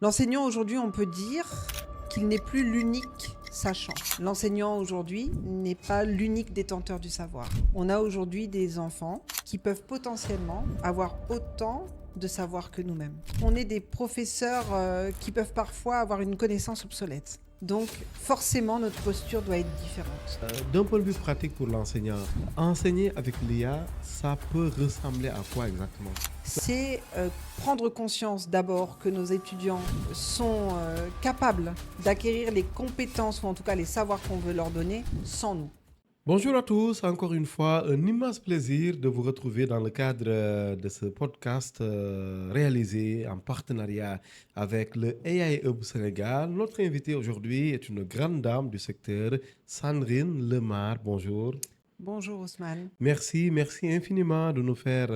L'enseignant aujourd'hui, on peut dire qu'il n'est plus l'unique sachant. L'enseignant aujourd'hui n'est pas l'unique détenteur du savoir. On a aujourd'hui des enfants qui peuvent potentiellement avoir autant de savoir que nous-mêmes. On est des professeurs qui peuvent parfois avoir une connaissance obsolète. Donc forcément, notre posture doit être différente. D'un point de vue pratique pour l'enseignant, enseigner avec l'IA, ça peut ressembler à quoi exactement? C'est prendre conscience d'abord que nos étudiants sont capables d'acquérir les compétences ou en tout cas les savoirs qu'on veut leur donner sans nous. Bonjour à tous, encore une fois, un immense plaisir de vous retrouver dans le cadre de ce podcast réalisé en partenariat avec le AI Hub Sénégal. Notre invitée aujourd'hui est une grande dame du secteur, Sandrine Lemar. Bonjour. Bonjour Ousmane. Merci infiniment de nous faire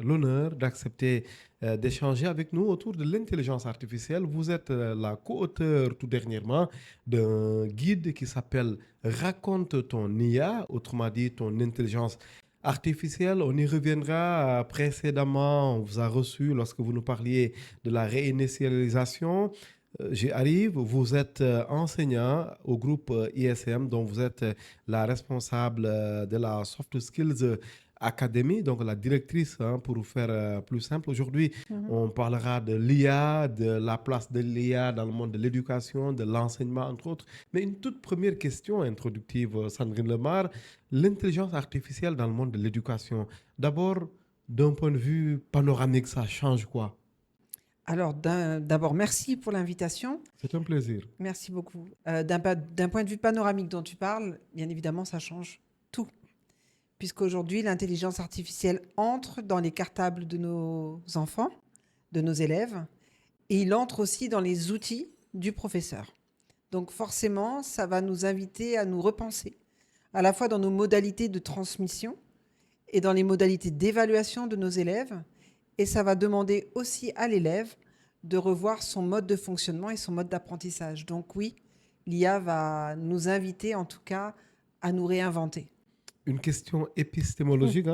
l'honneur d'accepter d'échanger avec nous autour de l'intelligence artificielle. Vous êtes la co-auteure tout dernièrement d'un guide qui s'appelle Raconte ton IA, autrement dit ton intelligence artificielle. On y reviendra. Précédemment, on vous a reçu lorsque vous nous parliez de la réinitialisation. J'y arrive, vous êtes enseignant au groupe ISM, dont vous êtes la responsable de la Soft Skills Academy, donc la directrice, pour vous faire plus simple. Aujourd'hui, on parlera de l'IA, de la place de l'IA dans le monde de l'éducation, de l'enseignement, entre autres. Mais une toute première question introductive, Sandrine Lemar, l'intelligence artificielle dans le monde de l'éducation. D'abord, d'un point de vue panoramique, ça change quoi? Alors d'abord, merci pour l'invitation. C'est un plaisir. Merci beaucoup. D'un point de vue panoramique dont tu parles, bien évidemment, ça change tout. Puisqu'aujourd'hui, l'intelligence artificielle entre dans les cartables de nos enfants, de nos élèves, et il entre aussi dans les outils du professeur. Donc forcément, ça va nous inviter à nous repenser, à la fois dans nos modalités de transmission et dans les modalités d'évaluation de nos élèves. Et ça va demander aussi à l'élève de revoir son mode de fonctionnement et son mode d'apprentissage. Donc oui, l'IA va nous inviter en tout cas à nous réinventer. Une question épistémologique,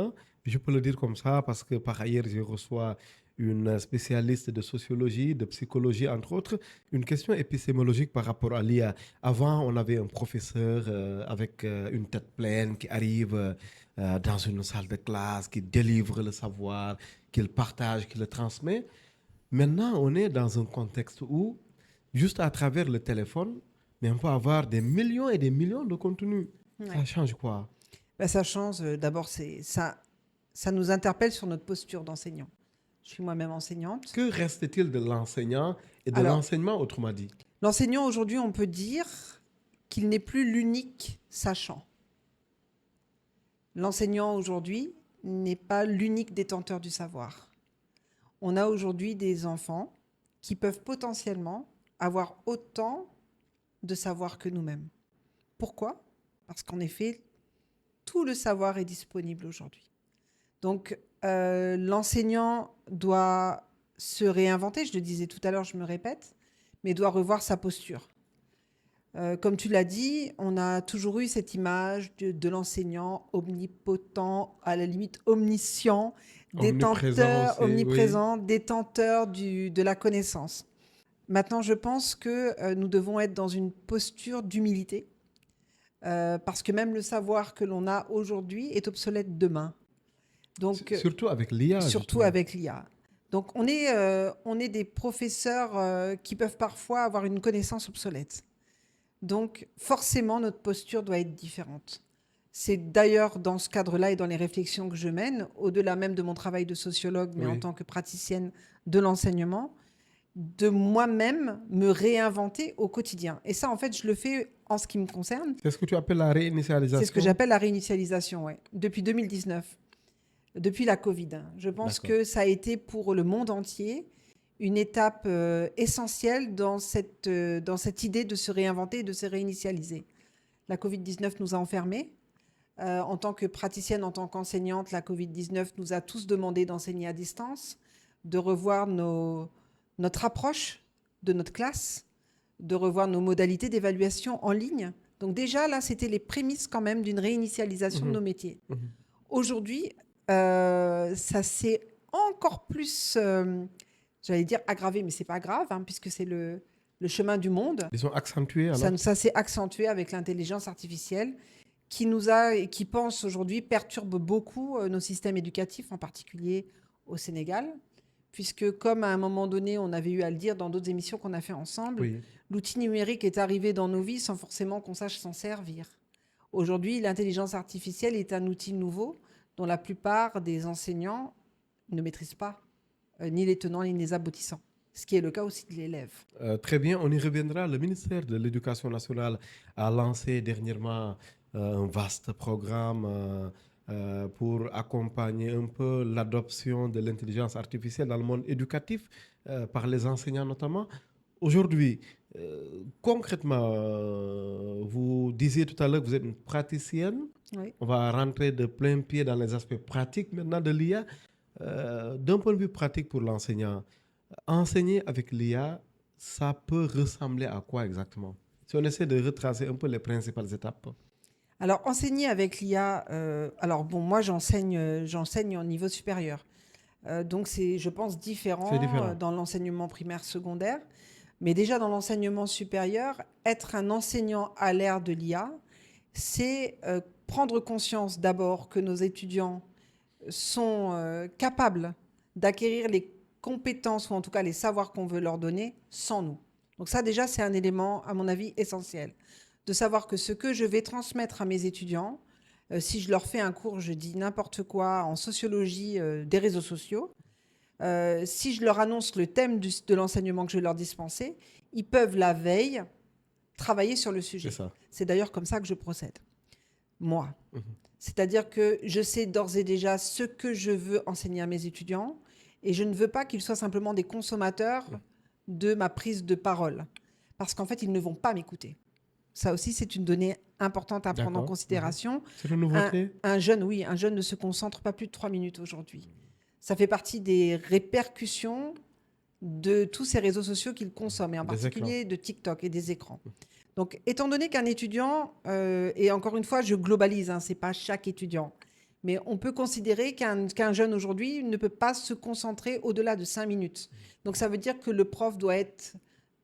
je peux le dire comme ça, parce que par ailleurs, je reçois une spécialiste de sociologie, de psychologie, entre autres. Une question épistémologique par rapport à l'IA. Avant, on avait un professeur avec une tête pleine qui arrive dans une salle de classe, qui délivre le savoir, qui le partage, qui le transmet. Maintenant, on est dans un contexte où, juste à travers le téléphone, mais on peut avoir des millions et des millions de contenus. Ouais. Ça change quoi? Ça change. D'abord, ça nous interpelle sur notre posture d'enseignant. Je suis moi-même enseignante. Que reste-t-il de l'enseignant et de l'enseignement, autrement dit? L'enseignant, aujourd'hui, on peut dire qu'il n'est plus l'unique sachant. L'enseignant, aujourd'hui, n'est pas l'unique détenteur du savoir. On a aujourd'hui des enfants qui peuvent potentiellement avoir autant de savoir que nous-mêmes. Pourquoi? Parce qu'en effet, tout le savoir est disponible aujourd'hui. Donc, l'enseignant doit se réinventer, je le disais tout à l'heure, je me répète, mais doit revoir sa posture. Comme tu l'as dit, on a toujours eu cette image de l'enseignant omnipotent, à la limite omniscient, détenteur, omniprésent, oui. Détenteur de la connaissance. Maintenant, je pense que nous devons être dans une posture d'humilité, parce que même le savoir que l'on a aujourd'hui est obsolète demain. Donc, surtout avec l'IA. Surtout avec l'IA. Donc, on est des professeurs qui peuvent parfois avoir une connaissance obsolète. Donc, forcément, notre posture doit être différente. C'est d'ailleurs dans ce cadre-là et dans les réflexions que je mène, au-delà même de mon travail de sociologue, mais en tant que praticienne de l'enseignement, de moi-même me réinventer au quotidien. Et ça, en fait, je le fais en ce qui me concerne. C'est ce que tu appelles la réinitialisation? C'est ce que j'appelle la réinitialisation, oui. Depuis 2019, depuis la Covid. Je pense que ça a été pour le monde entier une étape essentielle dans cette idée de se réinventer et de se réinitialiser. La Covid-19 nous a enfermés. En tant que praticienne, en tant qu'enseignante, la Covid-19 nous a tous demandé d'enseigner à distance, de revoir notre approche de notre classe, de revoir nos modalités d'évaluation en ligne. Donc déjà, là, c'était les prémices quand même d'une réinitialisation de nos métiers. Aujourd'hui, ça s'est encore plus j'allais dire aggravé, mais c'est pas grave, hein, puisque c'est le chemin du monde. Ils sont accentués alors. Ça s'est accentué avec l'intelligence artificielle qui nous a et qui pense aujourd'hui perturbe beaucoup nos systèmes éducatifs, en particulier au Sénégal, puisque comme à un moment donné, on avait eu à le dire dans d'autres émissions qu'on a fait ensemble, Oui. l'outil numérique est arrivé dans nos vies sans forcément qu'on sache s'en servir. Aujourd'hui, l'intelligence artificielle est un outil nouveau dont la plupart des enseignants ne maîtrisent pas, ni les tenants ni les aboutissants, ce qui est le cas aussi de l'élève. Très bien, on y reviendra. Le ministère de l'Éducation nationale a lancé dernièrement un vaste programme pour accompagner un peu l'adoption de l'intelligence artificielle dans le monde éducatif, par les enseignants notamment. Aujourd'hui, concrètement, vous disiez tout à l'heure que vous êtes une praticienne. Oui. On va rentrer de plein pied dans les aspects pratiques maintenant de l'IA. D'un point de vue pratique pour l'enseignant, enseigner avec l'IA, ça peut ressembler à quoi exactement? Si on essaie de retracer un peu les principales étapes. Alors, enseigner avec l'IA, alors bon, moi j'enseigne au niveau supérieur. Donc c'est, je pense, C'est différent différent. dans l'enseignement primaire secondaire. Mais déjà dans l'enseignement supérieur, être un enseignant à l'ère de l'IA, c'est prendre conscience d'abord que nos étudiants sont capables d'acquérir les compétences ou en tout cas les savoirs qu'on veut leur donner sans nous. Donc ça déjà c'est un élément à mon avis essentiel. De savoir que ce que je vais transmettre à mes étudiants, si je leur fais un cours, je dis n'importe quoi en sociologie des réseaux sociaux, si je leur annonce le thème de l'enseignement que je vais leur dispenser, ils peuvent la veille travailler sur le C'est sujet. ça. C'est d'ailleurs comme ça que je procède, moi. Mhm. C'est-à-dire que je sais d'ores et déjà ce que je veux enseigner à mes étudiants et je ne veux pas qu'ils soient simplement des consommateurs de ma prise de parole. Parce qu'en fait, ils ne vont pas m'écouter. Ça aussi, c'est une donnée importante à prendre en D'accord. considération. C'est une nouveauté? Un jeune, oui, un jeune ne se concentre pas plus de 3 minutes aujourd'hui. Ça fait partie des répercussions de tous ces réseaux sociaux qu'il consomme, et en Des particulier de TikTok et des écrans. Donc, étant donné qu'un étudiant, et encore une fois, je globalise, hein, c'est pas chaque étudiant, mais on peut considérer qu'un jeune aujourd'hui ne peut pas se concentrer au-delà de 5 minutes. Donc, ça veut dire que le prof doit être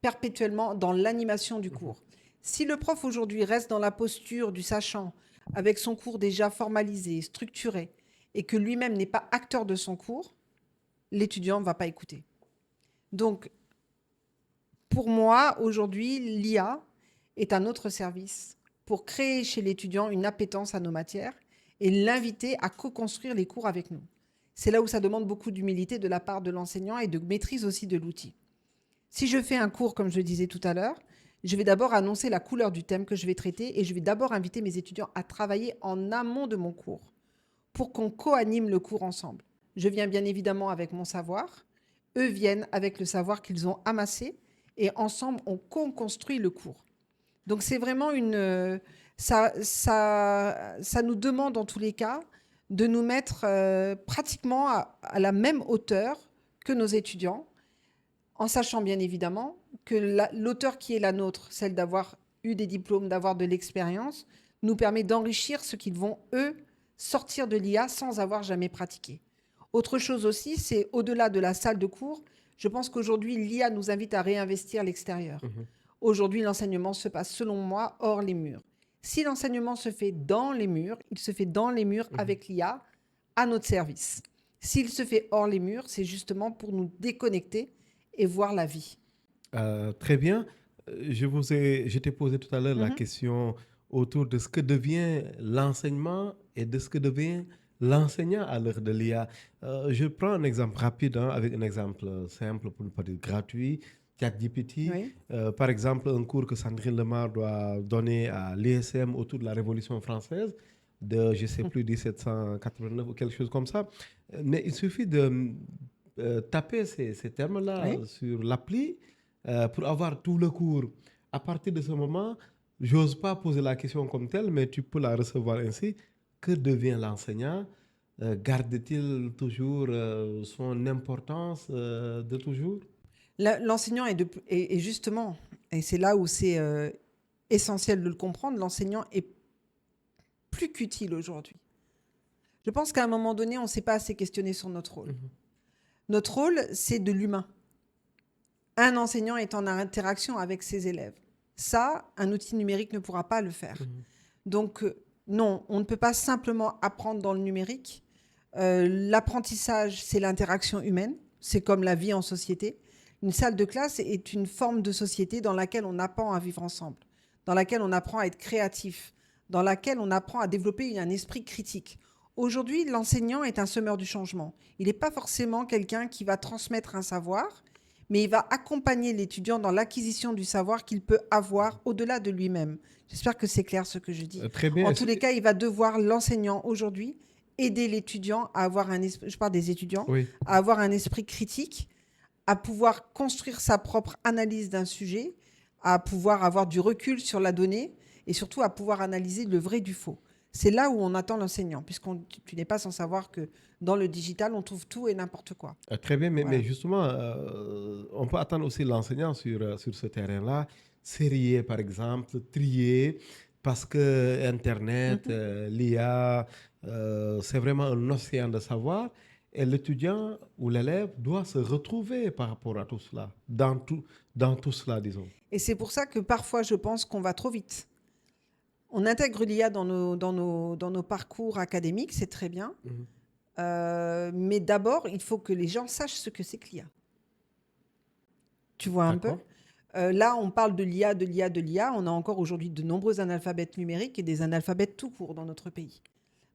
perpétuellement dans l'animation du cours. Si le prof aujourd'hui reste dans la posture du sachant, avec son cours déjà formalisé, structuré, et que lui-même n'est pas acteur de son cours, l'étudiant ne va pas écouter. Donc, pour moi, aujourd'hui, l'IA est un autre service pour créer chez l'étudiant une appétence à nos matières et l'inviter à co-construire les cours avec nous. C'est là où ça demande beaucoup d'humilité de la part de l'enseignant et de maîtrise aussi de l'outil. Si je fais un cours, comme je le disais tout à l'heure, je vais d'abord annoncer la couleur du thème que je vais traiter et je vais d'abord inviter mes étudiants à travailler en amont de mon cours pour qu'on co-anime le cours ensemble. Je viens bien évidemment avec mon savoir, eux viennent avec le savoir qu'ils ont amassé et ensemble on co-construit le cours. Donc c'est vraiment ça nous demande en tous les cas de nous mettre pratiquement à la même hauteur que nos étudiants, en sachant bien évidemment que l'auteur qui est la nôtre, celle d'avoir eu des diplômes, d'avoir de l'expérience, nous permet d'enrichir ce qu'ils vont, eux, sortir de l'IA sans avoir jamais pratiqué. Autre chose aussi, c'est au-delà de la salle de cours, je pense qu'aujourd'hui, l'IA nous invite à réinvestir l'extérieur. Aujourd'hui, l'enseignement se passe, selon moi, hors les murs. Si l'enseignement se fait dans les murs, il se fait dans les murs avec l'IA à notre service. S'il se fait hors les murs, c'est justement pour nous déconnecter et voir la vie. Très bien. Je t'ai posé tout à l'heure la question autour de ce que devient l'enseignement et de ce que devient l'enseignant à l'heure de l'IA. Je prends un exemple rapide, hein, avec un exemple simple, pour ne pas dire gratuit, ChatGPT. Oui. Par exemple, un cours que Sandrine Lemar doit donner à l'ISM autour de la Révolution française, de, je ne sais plus, 1789 ou quelque chose comme ça. Mais il suffit de taper ces termes-là Oui. sur l'appli pour avoir tout le cours. À partir de ce moment, j'ose pas poser la question comme telle, mais tu peux la recevoir ainsi. Que devient l'enseignant? Garde-t-il toujours son importance de toujours? L'enseignant est justement, et c'est là où c'est essentiel de le comprendre, l'enseignant est plus qu'utile aujourd'hui. Je pense qu'à un moment donné, on ne s'est pas assez questionné sur notre rôle. Notre rôle, c'est de l'humain. Un enseignant est en interaction avec ses élèves. Ça, un outil numérique ne pourra pas le faire. Donc, non, on ne peut pas simplement apprendre dans le numérique. L'apprentissage, c'est l'interaction humaine. C'est comme la vie en société. Une salle de classe est une forme de société dans laquelle on apprend à vivre ensemble, dans laquelle on apprend à être créatif, dans laquelle on apprend à développer un esprit critique. Aujourd'hui, l'enseignant est un semeur du changement. Il n'est pas forcément quelqu'un qui va transmettre un savoir, mais il va accompagner l'étudiant dans l'acquisition du savoir qu'il peut avoir au-delà de lui-même. J'espère que c'est clair ce que je dis. Très bien. En tous les cas, il va devoir, l'enseignant aujourd'hui, aider l'étudiant à avoir un esprit, je parle des étudiants, Oui. à avoir un esprit critique, à pouvoir construire sa propre analyse d'un sujet, à pouvoir avoir du recul sur la donnée et surtout à pouvoir analyser le vrai du faux. C'est là où on attend l'enseignant, tu n'es pas sans savoir que dans le digital, on trouve tout et n'importe quoi. Très bien, mais, Voilà. mais justement, on peut attendre aussi l'enseignant sur ce terrain-là, sérier par exemple, trier, parce que Internet, l'IA, c'est vraiment un océan de savoir, et l'étudiant ou l'élève doit se retrouver par rapport à tout cela, dans tout cela, disons. Et c'est pour ça que parfois, je pense qu'on va trop vite. On intègre l'IA dans nos parcours académiques, c'est très bien. Mais d'abord, il faut que les gens sachent ce que c'est que l'IA. Tu vois un peu ? D'accord. Là, on parle de l'IA, de l'IA, de l'IA. On a encore aujourd'hui de nombreux analphabètes numériques et des analphabètes tout court dans notre pays.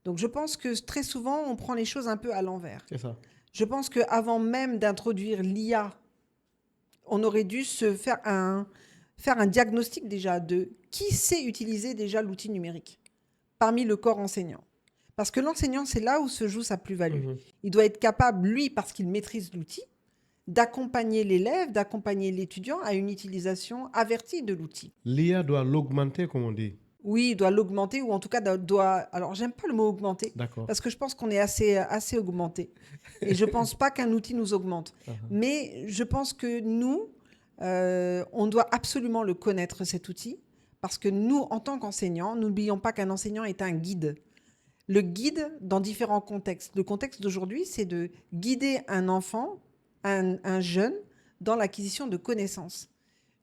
Donc, je pense que très souvent, on prend les choses un peu à l'envers. C'est ça. Je pense qu'avant même d'introduire l'IA, on aurait dû faire un diagnostic déjà de qui sait utiliser déjà l'outil numérique parmi le corps enseignant. Parce que l'enseignant, c'est là où se joue sa plus-value. Il doit être capable, lui, parce qu'il maîtrise l'outil, d'accompagner l'élève, d'accompagner l'étudiant à une utilisation avertie de l'outil. L'IA doit l'augmenter, comme on dit. Oui, il doit l'augmenter ou en tout cas doit... Alors, j'aime pas le mot augmenter D'accord. parce que je pense qu'on est assez augmenté. Et je pense pas qu'un outil nous augmente. Mais je pense que nous, on doit absolument le connaître, cet outil, parce que nous, en tant qu'enseignants, n'oublions pas qu'un enseignant est un guide. Le guide dans différents contextes. Le contexte d'aujourd'hui, c'est de guider un enfant, un jeune, dans l'acquisition de connaissances.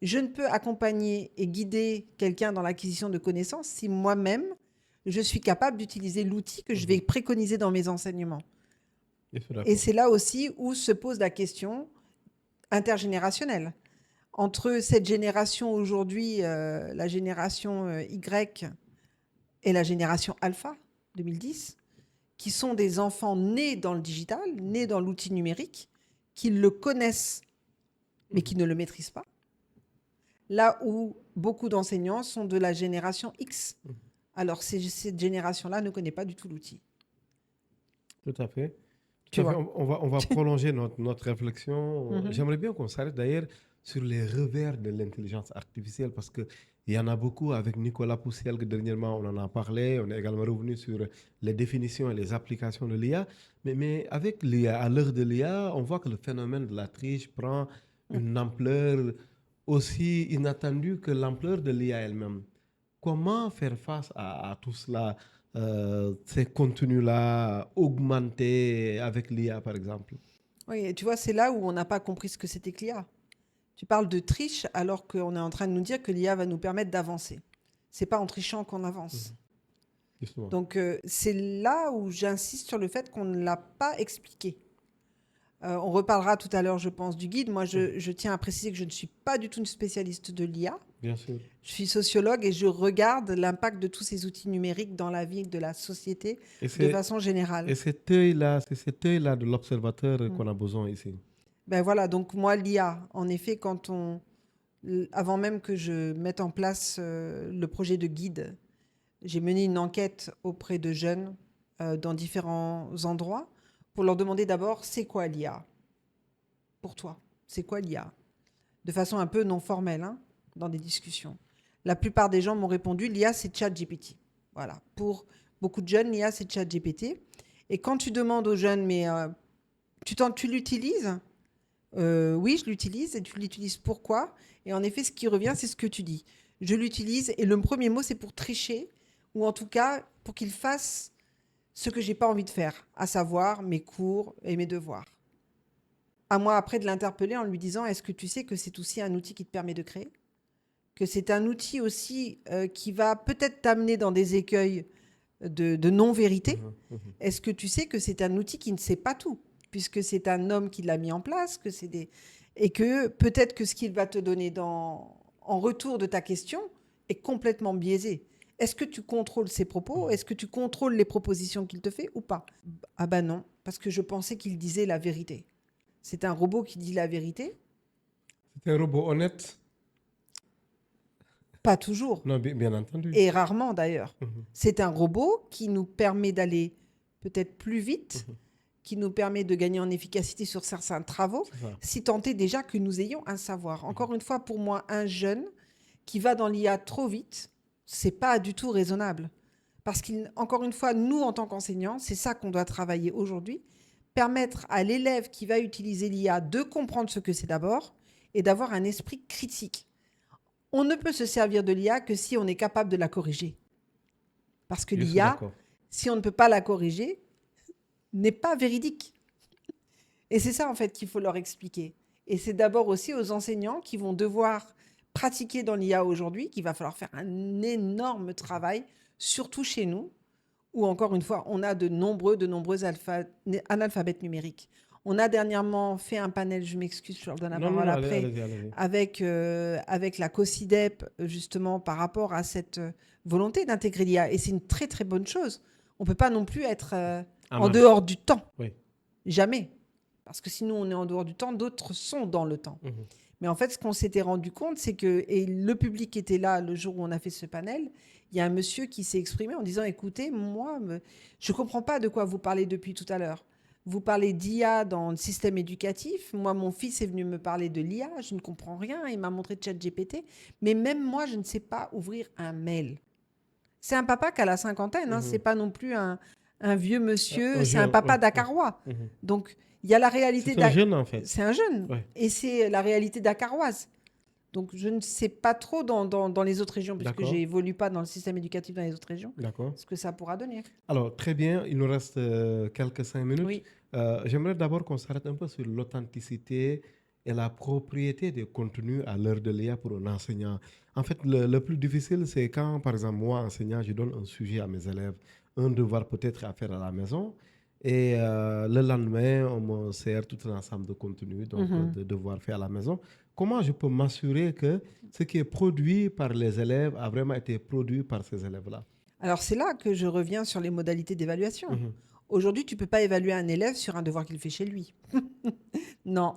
Je ne peux accompagner et guider quelqu'un dans l'acquisition de connaissances si moi-même, je suis capable d'utiliser l'outil que je vais préconiser dans mes enseignements. Et c'est là aussi où se pose la question intergénérationnelle. Entre cette génération aujourd'hui, la génération Y et la génération Alpha, 2010, qui sont des enfants nés dans le digital, nés dans l'outil numérique, qui le connaissent, mais qui ne le maîtrisent pas. Là où beaucoup d'enseignants sont de la génération X. Alors, cette génération-là ne connaît pas du tout l'outil. Tout à fait. Tu vois. On va prolonger notre réflexion. J'aimerais bien qu'on s'arrête d'ailleurs sur les revers de l'intelligence artificielle parce qu'il y en a beaucoup avec Nicolas Poussiel, que dernièrement on en a parlé. On est également revenu sur les définitions et les applications de l'IA. Mais avec l'IA, à l'heure de l'IA, on voit que le phénomène de la triche prend une ampleur aussi inattendue que l'ampleur de l'IA elle-même. Comment faire face à tout cela, ces contenus-là augmentés avec l'IA, par exemple? Oui, et tu vois, c'est là où on n'a pas compris ce que c'était que l'IA. Tu parles de triche alors qu'on est en train de nous dire que l'IA va nous permettre d'avancer. C'est pas en trichant qu'on avance. Justement. Donc, c'est là où j'insiste sur le fait qu'on ne l'a pas expliqué. On reparlera tout à l'heure, je pense, du guide. Moi, je tiens à préciser que je ne suis pas du tout une spécialiste de l'IA. Bien sûr. Je suis sociologue et je regarde l'impact de tous ces outils numériques dans la vie de la société de façon générale. Et cet œil-là, c'est cet œil-là de l'observateur qu'on a besoin ici. Ben voilà, donc moi, l'IA, en effet, avant même que je mette en place le projet de guide, j'ai mené une enquête auprès de jeunes dans différents endroits pour leur demander d'abord, c'est quoi l'IA pour toi? C'est quoi l'IA? De façon un peu non formelle, hein, dans des discussions. La plupart des gens m'ont répondu, l'IA, c'est ChatGPT. Voilà. Pour beaucoup de jeunes, l'IA, c'est ChatGPT. Et quand tu demandes aux jeunes, mais tu l'utilises? Oui, je l'utilise. Et tu l'utilises pourquoi? Et en effet, ce qui revient, c'est ce que tu dis. Je l'utilise et le premier mot, c'est pour tricher, ou en tout cas, pour qu'il fasse ce que j'ai pas envie de faire, à savoir mes cours et mes devoirs. À moi après de l'interpeller en lui disant, est-ce que tu sais que c'est aussi un outil qui te permet de créer? Que c'est un outil aussi qui va peut-être t'amener dans des écueils de non-vérité? Est-ce que tu sais que c'est un outil qui ne sait pas tout, puisque c'est un homme qui l'a mis en place, et que peut-être que ce qu'il va te donner en retour de ta question est complètement biaisé. Est-ce que tu contrôles ses propos? Est-ce que tu contrôles les propositions qu'il te fait ou pas? Ah ben non, parce que je pensais qu'il disait la vérité. C'est un robot qui dit la vérité? C'est un robot honnête? Pas toujours. Non, bien entendu. Et rarement d'ailleurs. C'est un robot qui nous permet d'aller peut-être plus vite, qui nous permet de gagner en efficacité sur certains travaux, si tant est déjà que nous ayons un savoir. Encore une fois, pour moi, un jeune qui va dans l'IA trop vite, c'est pas du tout raisonnable. Parce qu'encore une fois, nous, en tant qu'enseignants, c'est ça qu'on doit travailler aujourd'hui, permettre à l'élève qui va utiliser l'IA de comprendre ce que c'est d'abord et d'avoir un esprit critique. On ne peut se servir de l'IA que si on est capable de la corriger. Parce que l'IA, si on ne peut pas la corriger, n'est pas véridique. Et c'est ça, en fait, qu'il faut leur expliquer. Et c'est d'abord aussi aux enseignants qui vont devoir pratiquer dans l'IA aujourd'hui, qu'il va falloir faire un énorme travail, surtout chez nous, où, encore une fois, on a de nombreux analphabètes numériques. On a dernièrement fait un panel, je m'excuse, je leur donne la parole après, allez. Avec la COSIDEP, justement, par rapport à cette volonté d'intégrer l'IA. Et c'est une très, très bonne chose. On ne peut pas non plus être en dehors du temps. Oui. Jamais. Parce que sinon, on est en dehors du temps, d'autres sont dans le temps. Mais en fait, ce qu'on s'était rendu compte, c'est que, et le public était là le jour où on a fait ce panel, il y a un monsieur qui s'est exprimé en disant, écoutez, moi, je ne comprends pas de quoi vous parlez depuis tout à l'heure. Vous parlez d'IA dans le système éducatif. Moi, mon fils est venu me parler de l'IA. Je ne comprends rien. Il m'a montré ChatGPT. Mais même moi, je ne sais pas ouvrir un mail. C'est un papa qui a la cinquantaine. Ce n'est pas non plus un vieux monsieur. C'est un papa dakarois. Donc, il y a la réalité... C'est un jeune, en fait. C'est un jeune. Ouais. Et c'est la réalité dakaroise. Donc, je ne sais pas trop dans les autres régions, puisque je n'évolue pas dans le système éducatif dans les autres régions, ce que ça pourra donner. Alors, très bien. Il nous reste quelques 5 minutes. Oui. J'aimerais d'abord qu'on s'arrête un peu sur l'authenticité et la propriété des contenus à l'heure de l'IA pour un enseignant. En fait, le plus difficile, c'est quand, par exemple, moi, enseignant, je donne un sujet à mes élèves, un devoir peut-être à faire à la maison, et le lendemain, on me sert tout un ensemble de contenus, donc de devoirs faits à la maison. Comment je peux m'assurer que ce qui est produit par les élèves a vraiment été produit par ces élèves-là? Alors, c'est là que je reviens sur les modalités d'évaluation. Aujourd'hui, tu ne peux pas évaluer un élève sur un devoir qu'il fait chez lui. Non.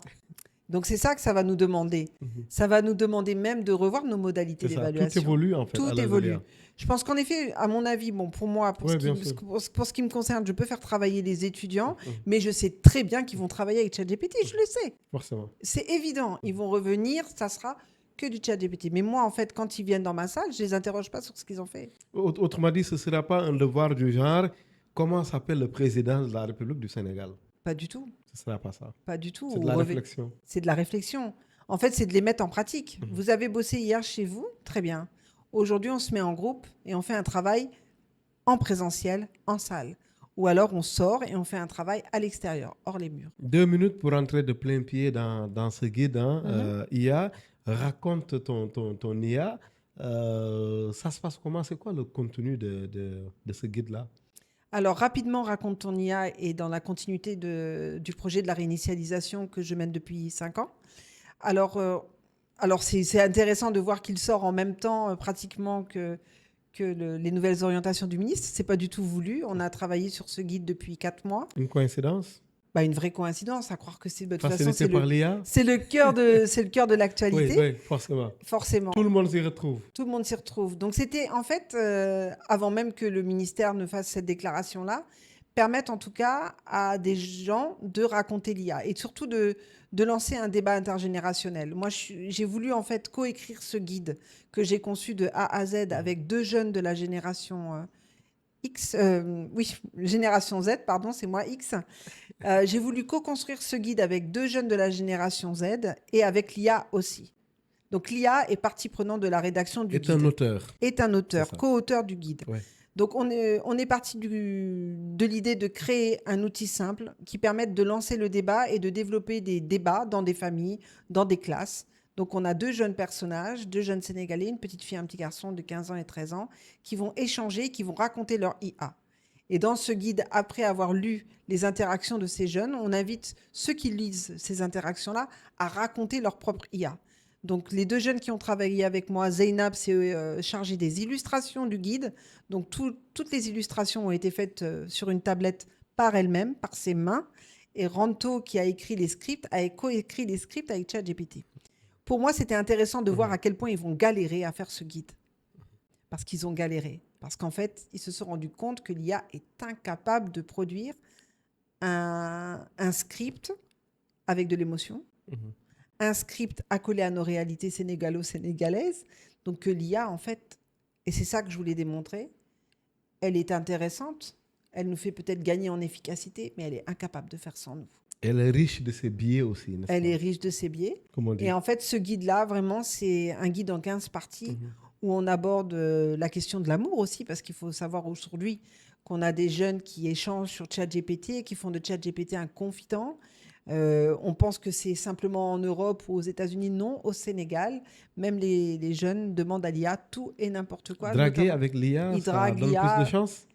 Donc, c'est ça que ça va nous demander. Ça va nous demander même de revoir nos modalités d'évaluation. Tout évolue, en fait. Tout évolue. Je pense qu'en effet, à mon avis, pour moi, pour ce qui me concerne, je peux faire travailler les étudiants, mais je sais très bien qu'ils vont travailler avec ChatGPT, je le sais. Forcément. C'est évident. Ils vont revenir, ça sera que du ChatGPT. Mais moi, en fait, quand ils viennent dans ma salle, je ne les interroge pas sur ce qu'ils ont fait. Autrement dit, ce ne sera pas un devoir du genre « Comment s'appelle le président de la République du Sénégal ?» Pas du tout. Ce ne sera pas ça. Pas du tout. C'est de la réflexion. C'est de la réflexion. En fait, c'est de les mettre en pratique. Vous avez bossé hier chez vous, très bien. Aujourd'hui, on se met en groupe et on fait un travail en présentiel, en salle. Ou alors, on sort et on fait un travail à l'extérieur, hors les murs. 2 minutes pour entrer de plein pied dans ce guide IA. Raconte ton IA. Ça se passe comment? C'est quoi le contenu de ce guide-là? Alors, rapidement, Raconte ton IA est dans la continuité du projet de la réinitialisation que je mène depuis 5 ans. Alors c'est intéressant de voir qu'il sort en même temps pratiquement que les nouvelles orientations du ministre. Ce n'est pas du tout voulu. On a travaillé sur ce guide depuis 4 mois. Une coïncidence? Une vraie coïncidence, à croire que c'est... De toute façon, c'est le cœur de l'actualité. Oui, forcément. Forcément. Tout le monde s'y retrouve. Tout le monde s'y retrouve. Donc c'était en fait, avant même que le ministère ne fasse cette déclaration-là, permettre en tout cas à des gens de raconter l'IA et surtout de lancer un débat intergénérationnel. Moi, j'ai voulu en fait coécrire ce guide que j'ai conçu de A à Z avec 2 jeunes de la génération génération Z, pardon, c'est moi X. J'ai voulu co-construire ce guide avec 2 jeunes de la génération Z et avec l'IA aussi. Donc l'IA est partie prenante de la rédaction du guide. Est un auteur. Est un auteur, co-auteur du guide. Ouais. Donc, on est parti de l'idée de créer un outil simple qui permette de lancer le débat et de développer des débats dans des familles, dans des classes. Donc, on a deux jeunes personnages, deux jeunes Sénégalais, une petite fille et un petit garçon de 15 ans et 13 ans, qui vont échanger, qui vont raconter leur IA. Et dans ce guide, après avoir lu les interactions de ces jeunes, on invite ceux qui lisent ces interactions-là à raconter leur propre IA. Donc, les deux jeunes qui ont travaillé avec moi, Zeynab s'est chargée des illustrations du guide. Donc, toutes les illustrations ont été faites sur une tablette par elle-même, par ses mains. Et Ranto, qui a écrit les scripts, a coécrit les scripts avec ChatGPT. Pour moi, c'était intéressant de voir à quel point ils vont galérer à faire ce guide. Parce qu'ils ont galéré. Parce qu'en fait, ils se sont rendus compte que l'IA est incapable de produire un script avec de l'émotion, un script accolé à nos réalités sénégalo-sénégalaises. Donc que l'IA, en fait, et c'est ça que je voulais démontrer, elle est intéressante, elle nous fait peut-être gagner en efficacité, mais elle est incapable de faire sans nous. Elle est riche de ses biais aussi, n'est-ce Elle pas? est riche de ses biais. Comme on dit. Et en fait, ce guide-là, vraiment, c'est un guide en 15 parties où on aborde la question de l'amour aussi, parce qu'il faut savoir aujourd'hui qu'on a des jeunes qui échangent sur ChatGPT et qui font de ChatGPT un confident. On pense que c'est simplement en Europe ou aux États-Unis. Non, au Sénégal, même les jeunes demandent à l'IA tout et n'importe quoi. Draguer notamment- avec l'IA, Ils ça draguent donne plus de l'IA. chance?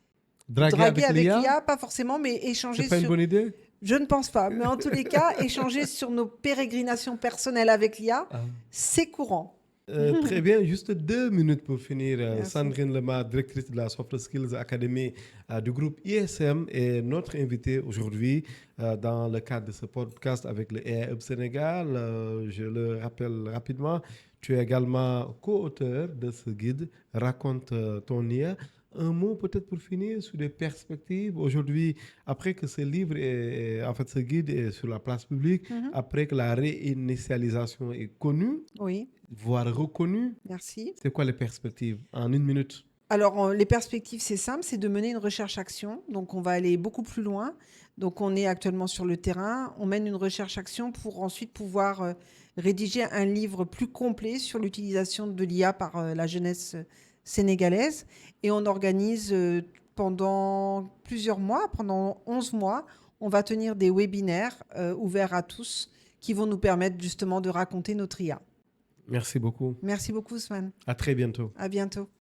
Draguer Draguer avec l'IA, l'IA, pas forcément, mais échanger c'est pas une sur... bonne idée? Je ne pense pas. Mais en tous les cas, échanger sur nos pérégrinations personnelles avec l'IA, c'est courant. Très bien, juste 2 minutes pour finir. Merci. Sandrine Lemar, directrice de la Soft Skills Academy du groupe ISM, est notre invitée aujourd'hui dans le cadre de ce podcast avec le AI Hub Sénégal. Je le rappelle rapidement, tu es également co-auteur de ce guide Raconte ton IA. Un mot peut-être pour finir sur des perspectives. Aujourd'hui, après que ce livre, en fait ce guide est sur la place publique, après que la réinitialisation est connue, Oui, voire reconnue, merci. c'est quoi les perspectives en 1 minute? Alors, les perspectives, c'est simple, c'est de mener une recherche-action. Donc, on va aller beaucoup plus loin. Donc, on est actuellement sur le terrain. On mène une recherche-action pour ensuite pouvoir rédiger un livre plus complet sur l'utilisation de l'IA par la jeunesse sénégalaise. Et on organise pendant plusieurs mois, pendant 11 mois, on va tenir des webinaires ouverts à tous qui vont nous permettre justement de raconter notre IA. Merci beaucoup. Merci beaucoup, Swan. À très bientôt. À bientôt.